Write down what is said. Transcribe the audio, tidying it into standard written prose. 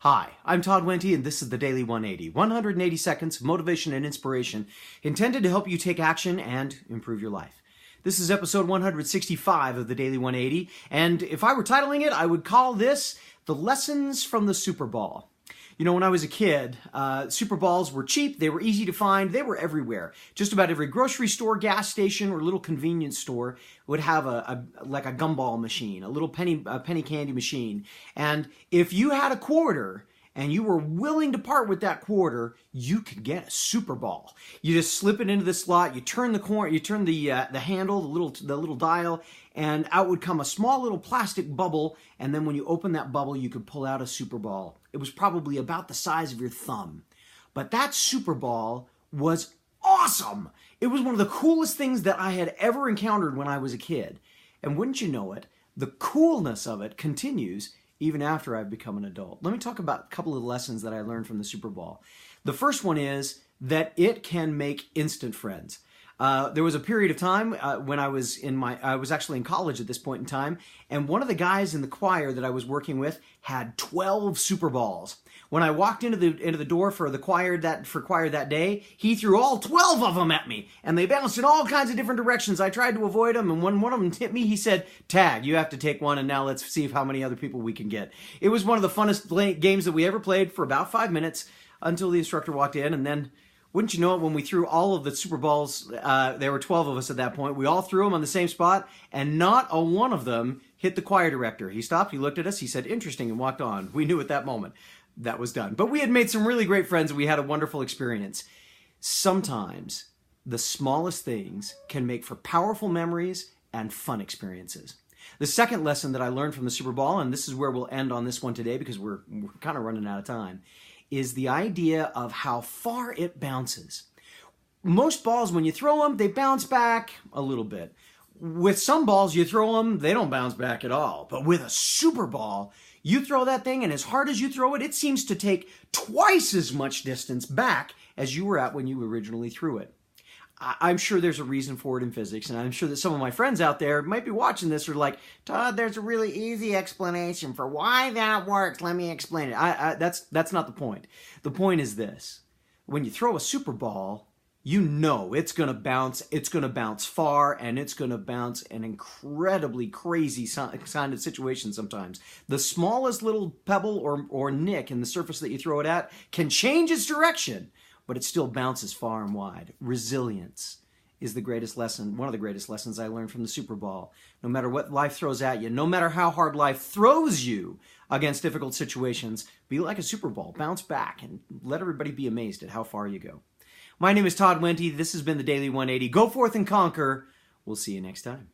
Hi, I'm Todd Wente, and this is the Daily 180. 180 seconds of motivation and inspiration intended to help you take action and improve your life. This is episode 165 of the Daily 180, and if I were titling it, I would call this The Lessons from the Superball. You know, when I was a kid, superballs were cheap, they were easy to find, they were everywhere. Just about every grocery store, gas station, or little convenience store would have like a gumball machine, a little penny candy machine. And if you had a quarter and you were willing to part with that quarter, you could get a superball. You just slip it into the slot, you turn the handle, the little dial, and out would come a small little plastic bubble, and then when you open that bubble, you could pull out a superball. It was probably about the size of your thumb. But that superball was awesome. It was one of the coolest things that I had ever encountered when I was a kid. And wouldn't you know it, the coolness of it continues even after I've become an adult. Let me talk about a couple of lessons that I learned from the superball. The first one is that it can make instant friends. There was a period of time when I was actually in college at this point in time, and one of the guys in the choir that I was working with had 12 superballs. When I walked into the door for the choir that day, he threw all 12 of them at me, and they bounced in all kinds of different directions. I tried to avoid them, and when one of them hit me, he said, "Tag, you have to take one, and now let's see how many other people we can get." It was one of the funnest games that we ever played for about 5 minutes until the instructor walked in, and then wouldn't you know it, when we threw all of the superballs, there were 12 of us at that point, we all threw them on the same spot, and not a one of them hit the choir director. He stopped, he looked at us, he said, "Interesting," and walked on. We knew at that moment that was done. But we had made some really great friends, and we had a wonderful experience. Sometimes the smallest things can make for powerful memories and fun experiences. The second lesson that I learned from the Superball, and this is where we'll end on this one today because we're kind of running out of time, is the idea of how far it bounces. Most balls, when you throw them, they bounce back a little bit. With some balls, you throw them, they don't bounce back at all. But with a super ball, you throw that thing, and as hard as you throw it, it seems to take twice as much distance back as you were at when you originally threw it. I'm sure there's a reason for it in physics, and I'm sure that some of my friends out there might be watching this or like, "Todd, there's a really easy explanation for why that works. Let me explain it." That's not the point. The point is this. When you throw a super ball, you know it's going to bounce far, and it's going to bounce an incredibly crazy kind of situation sometimes. The smallest little pebble or nick in the surface that you throw it at can change its direction, but it still bounces far and wide. Resilience is the greatest lesson, one of the greatest lessons I learned from the Superball. No matter what life throws at you, no matter how hard life throws you against difficult situations, be like a Superball. Bounce back and let everybody be amazed at how far you go. My name is Todd Wente. This has been the Daily 180. Go forth and conquer. We'll see you next time.